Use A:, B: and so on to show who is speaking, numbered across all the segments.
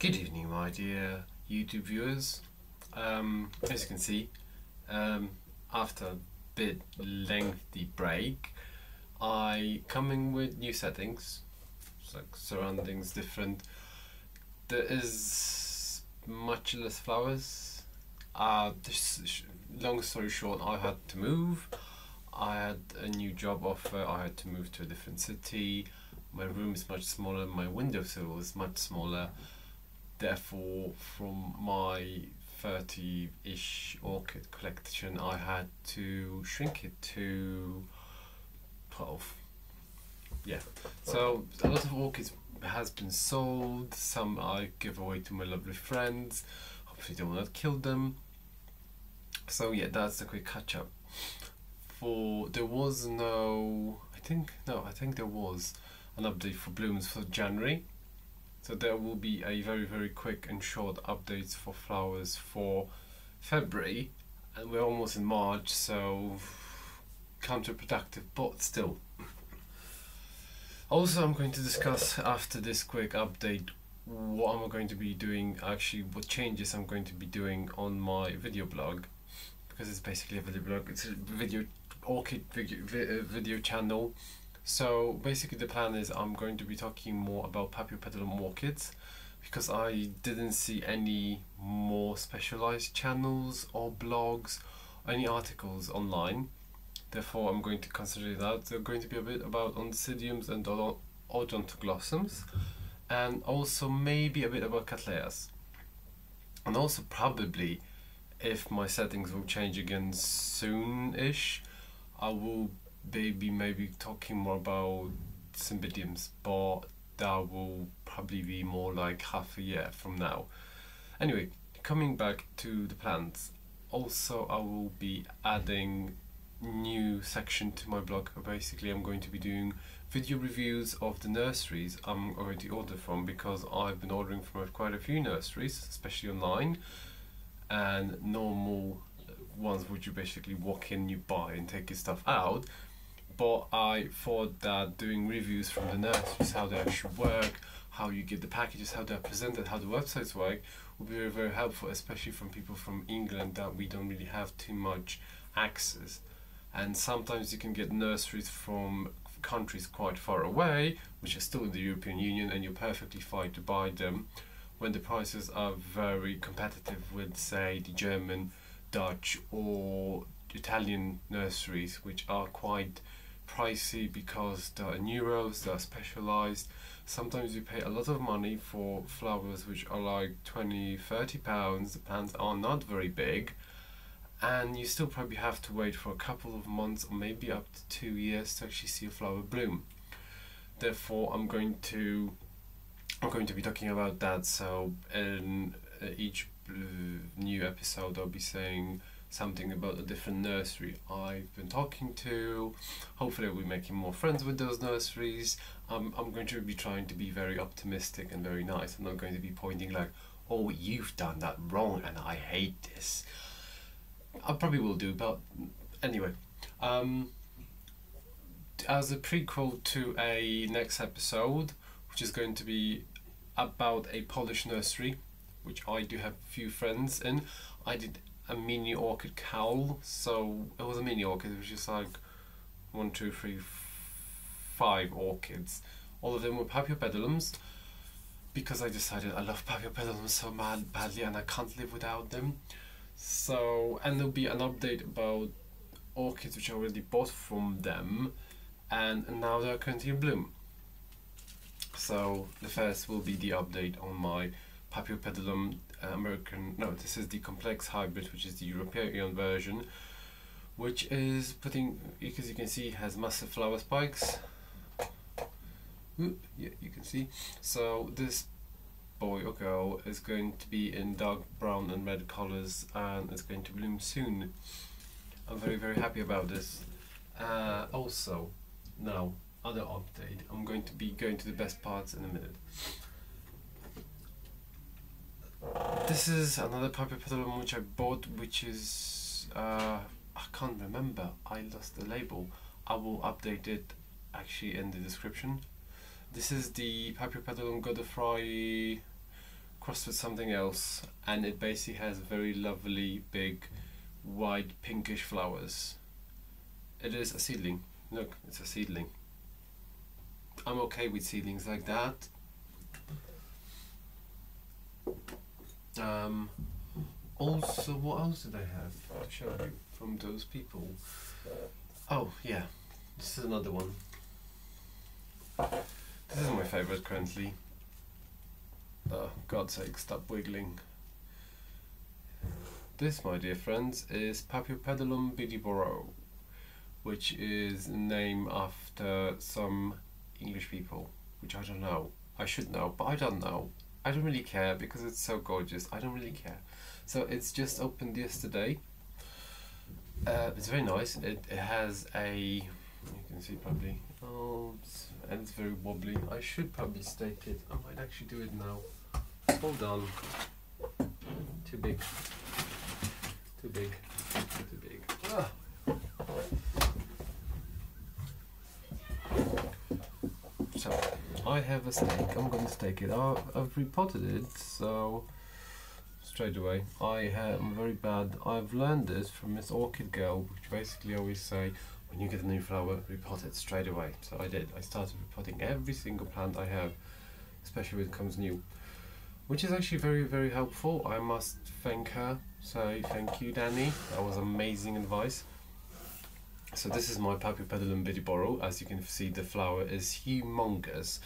A: Good evening, my dear YouTube viewers. As you can see, after a bit lengthy break, I coming with new settings. It's like surroundings different. There is much less flowers. Long story short, I had to move. I had a new job offer. I had to move to a different city. My room is much smaller. My windowsill is much smaller. Therefore, from my 30-ish orchid collection, I had to shrink it to 12. Yeah, so a lot of orchids has been sold. Some I give away to my lovely friends. Hopefully they will not kill them. So yeah, that's the quick catch up. There was I think there was an update for blooms for January. So there will be a very quick and short updates for flowers for February, and we're almost in March, so counterproductive, but still. Also, I'm going to discuss after this quick update what I'm going to be doing, actually what changes I'm going to be doing on my video blog, because it's basically a video blog. It's a orchid video channel. So basically the plan is I'm going to be talking more about Paphiopedilum orchids, because I didn't see any more specialized channels or blogs or any articles online. Therefore I'm going to consider that. They're going to be a bit about Oncidiums and Odontoglossums, and also maybe a bit about Cattleyas. And also probably, if my settings will change again soon-ish, I will maybe talking more about Cymbidiums, but that will probably be more like half a year from now. Anyway, coming back to the plants, also I will be adding new section to my blog. Basically I'm going to be doing video reviews of the nurseries I'm going to order from, because I've been ordering from quite a few nurseries, especially online, and normal ones which you basically walk in, you buy and take your stuff out. But I thought that doing reviews from the nurseries, how they actually work, how you get the packages, how they're presented, how the websites work, would be very helpful, especially from people from England that we don't really have too much access. And sometimes you can get nurseries from countries quite far away, which are still in the European Union, and you're perfectly fine to buy them when the prices are very competitive with, say, the German, Dutch or Italian nurseries, which are quite pricey because they are in euros, they are specialized. Sometimes you pay a lot of money for flowers which are like 20-30 pounds. The plants are not very big, and you still probably have to wait for a couple of months or maybe up to 2 years to actually see a flower bloom. Therefore I'm going to be talking about that. So in each new episode I'll be saying something about a different nursery I've been talking to. Hopefully I'll be making more friends with those nurseries. I'm going to be trying to be very optimistic and very nice. I'm not going to be pointing like, oh, you've done that wrong and I hate this. I probably will do, but anyway. As a prequel to a next episode, which is going to be about a Polish nursery, which I do have a few friends in. I did a mini orchid cowl, so it was a mini orchid, which is like 1, 2, 3, 5 orchids. All of them were Paphiopedilums, because I decided I love Paphiopedilums so badly and I can't live without them. So, and there'll be an update about orchids which I already bought from them, and now they're currently in bloom. So the first will be the update on my Paphiopedilum this is the complex hybrid, which is the European version, which is as you can see, has massive flower spikes. Yeah, you can see. So this boy or girl is going to be in dark brown and red colors, and it's going to bloom soon. I'm very happy about this. Also, now other update. I'm going to be going to the best parts in a minute. This is another Paphiopedilum which I bought, which is I can't remember. I lost the label. I will update it actually in the description. This is the Paphiopedilum Godfrey crossed with something else, and it basically has very lovely big white pinkish flowers. It is a seedling. Look, it's a seedling. I'm okay with seedlings like that. Also, what else did I have to show you from those people? Oh yeah, this is another one. This is my favourite currently. God's sake, stop wiggling. This, my dear friends, is Paphiopedilum Bidborough, which is named after some English people, which I don't know. I should know, but I don't know. I don't really care because it's so gorgeous. I don't really care. So it's just opened yesterday. It's very nice. It has a, you can see probably, and it's very wobbly. I should probably stake it. I might actually do it now. Hold on. Too big. Too big. Too big. Ah. So I have a stake. I'm going to stake it. I've repotted it, so straight away. I'm very bad. I've learned this from Miss Orchid girl, which basically always say, when you get a new flower, repot it straight away. So I did. I started repotting every single plant I have, especially when it comes new, which is actually very, very helpful. I must thank her. So thank you, Danny. That was amazing advice. So this is my Paphiopedilum Bidborough. As you can see, the flower is humongous,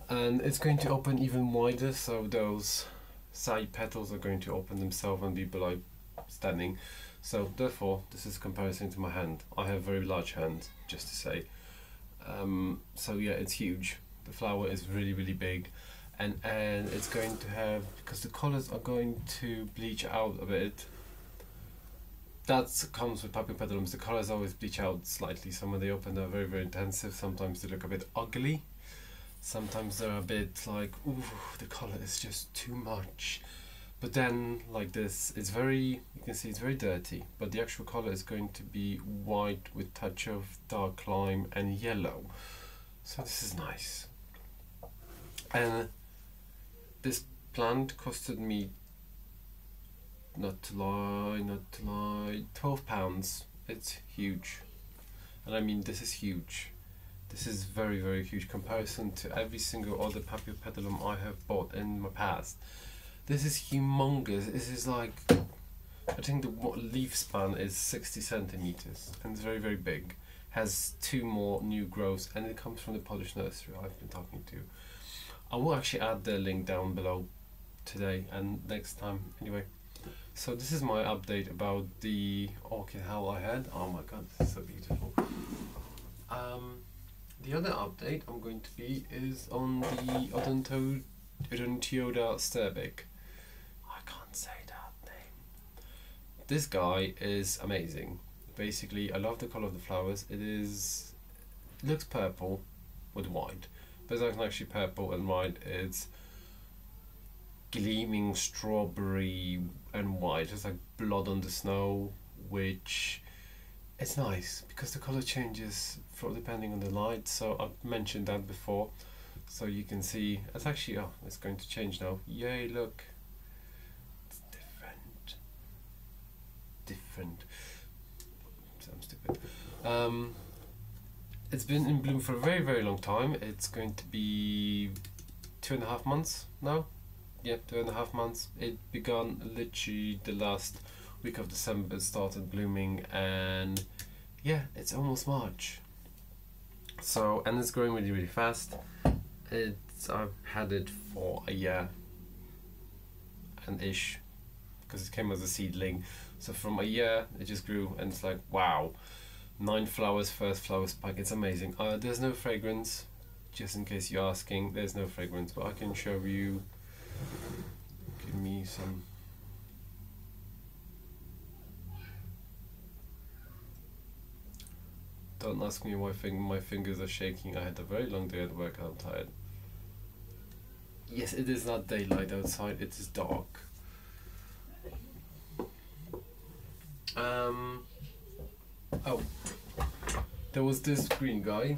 A: and it's going to open even wider. So those side petals are going to open themselves and be below standing. So therefore, this is comparison to my hand. I have very large hands, just to say. So yeah, it's huge. The flower is really, really big, and it's going to have, because the colours are going to bleach out a bit. That comes with Paphiopedilums. The colours always bleach out slightly. Some when they open, they're very, very intensive. Sometimes they look a bit ugly. Sometimes they're a bit like, ooh, the colour is just too much. But then, like this, it's very, you can see it's very dirty, but the actual colour is going to be white with touch of dark lime and yellow. So this is nice. And this plant costed me, not to lie, £12. It's huge. And I mean, this is huge. This is very, very huge comparison to every single other Paphiopedilum I have bought in my past. This is humongous. This is like, I think the leaf span is 60 centimeters, and it's very, very big. Has 2 more new growths, and it comes from the Polish nursery I've been talking to. I will actually add the link down below today and next time. Anyway, so this is my update about the orchid howl I had. Oh my god, this is so beautiful. The other update I'm going to be is on the Odontioda Stirbic. I can't say that name. This guy is amazing. Basically, I love the color of the flowers. It looks purple with white, but it's not actually purple and white. It's gleaming strawberry and white. It's like blood on the snow, which it's nice because the color changes depending on the light. So I've mentioned that before. So you can see it's actually, oh, it's going to change now. Yay, look. It's different. So I'm stupid. It's been in bloom for a very, very long time. It's going to be 2.5 months now. Yeah, 2.5 months. It began literally the last week of December. It started blooming, and yeah, it's almost March. So, and it's growing really, really fast. I've had it for a year and ish, because it came as a seedling. So from a year it just grew, and it's like, wow, 9 flowers, first flower spike. It's amazing. There's no fragrance, just in case you're asking. There's no fragrance, but I can show you. Give me some. Don't ask me why my fingers are shaking. I had a very long day at work. I'm tired. Yes, it is not daylight outside. It is dark. Oh, there was this green guy.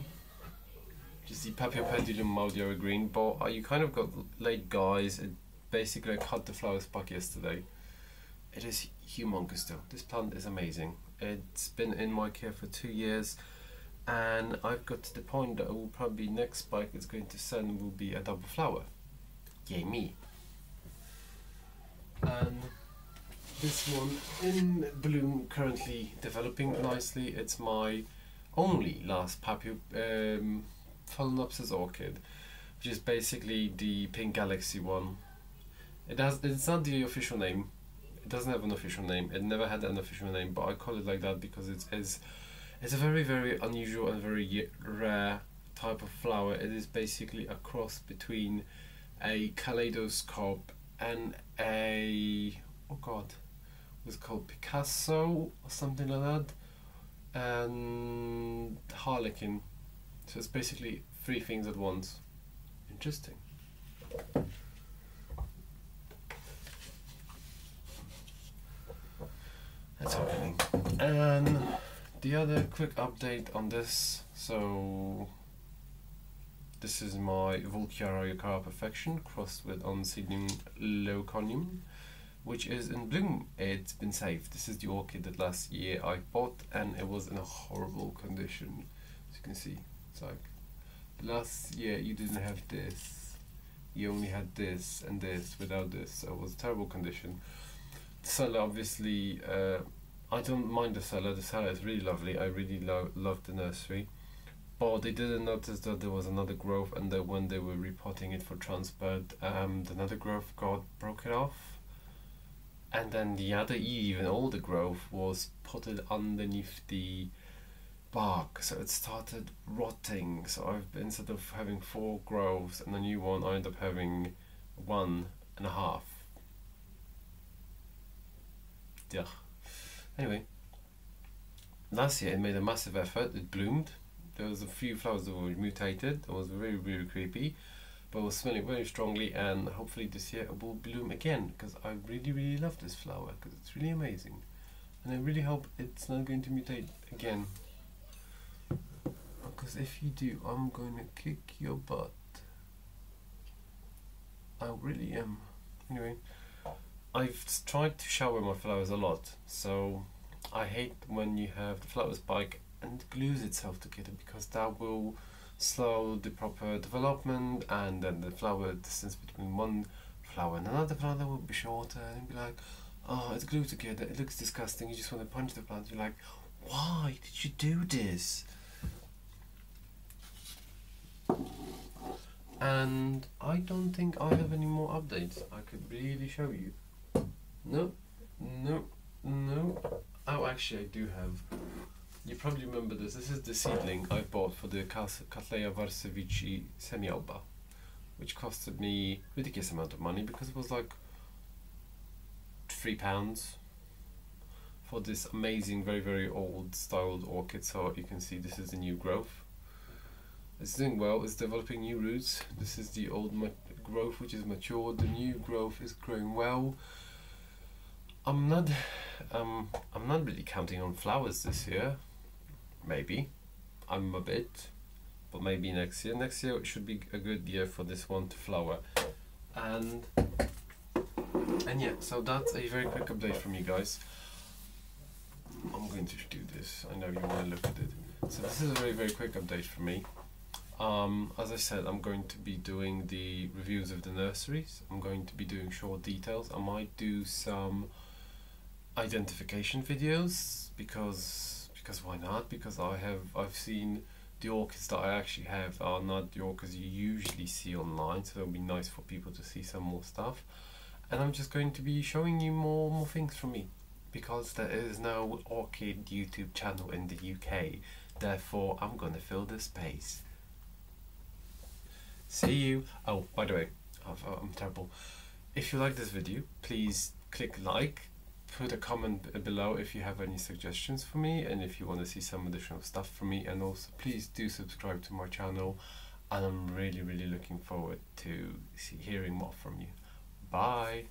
A: Just the Paphiopedilum Bidborough green, but you kind of got late guys. It basically I cut the flower spike yesterday. It is humongous though. This plant is amazing. It's been in my care for 2 years, and I've got to the point that I will probably next spike it's going to send will be a double flower. Yay me. And this one in bloom, currently developing nicely. It's my only last Paphiopedilum orchid, which is basically the pink galaxy one. It's not the official name. It doesn't have an official name. It never had an official name, but I call it like that because it's a very, very unusual and very rare type of flower. It is basically a cross between a kaleidoscope and a, oh god, it's called Picasso or something like that, and Harlequin. So it's basically 3 things at once. Interesting. That's happening. And the other quick update on this, so this is my Volchiara Yucara Perfection crossed with Oncidium Leuconium, which is in bloom. It's been saved. This is the orchid that last year I bought, and it was in a horrible condition. As you can see, it's like last year you didn't have this, you only had this and this without this, so it was a terrible condition. The cellar, obviously, I don't mind the cellar is really lovely. I really love the nursery, but they didn't notice that there was another growth, and that when they were repotting it for transplant, another growth broke it off, and then the other even older growth was potted underneath the bark, so it started rotting. So I've been, instead of having 4 growths and a new one, I end up having 1.5. Yeah. Anyway, last year it made a massive effort. It bloomed. There was a few flowers that were mutated. It was very, very creepy, but it was smelling very strongly, and hopefully this year it will bloom again, because I really, really love this flower, because it's really amazing, and I really hope it's not going to mutate again, because if you do, I'm going to kick your butt. I really am. Anyway, I've tried to shower my flowers a lot, so I hate when you have the flower spike and it glues itself together, because that will slow the proper development, and then the flower distance between one flower and another flower will be shorter, and be like, oh, it's glued together, it looks disgusting, you just want to punch the plant. You're like, why did you do this? And I don't think I have any more updates I could really show you. No. Oh, actually I do have. You probably remember this. This is the seedling I bought for the Cattleya Varsevici semi-alba, which costed me a ridiculous amount of money, because it was like £3 for this amazing, very, very old styled orchid. So you can see this is the new growth. It's doing well. It's developing new roots. This is the old growth, which is mature. The new growth is growing well. I'm not really counting on flowers this year. Maybe I'm a bit, but maybe next year. Next year it should be a good year for this one to flower. And yeah, so that's a very quick update from you guys. I'm going to do this. I know you want to look at it. So this is a very, very quick update from me. As I said, I'm going to be doing the reviews of the nurseries. I'm going to be doing short details. I might do some identification videos, because why not? Because I've seen the orchids that I actually have are not the orchids you usually see online, so it'll be nice for people to see some more stuff. And I'm just going to be showing you more things from me, because there is no orchid YouTube channel in the UK. Therefore, I'm going to fill the space. See you. Oh, by the way, I'm terrible. If you like this video, please click like, put a comment below if you have any suggestions for me, and if you want to see some additional stuff from me, and also please do subscribe to my channel, and I'm really, really looking forward to hearing more from you. Bye.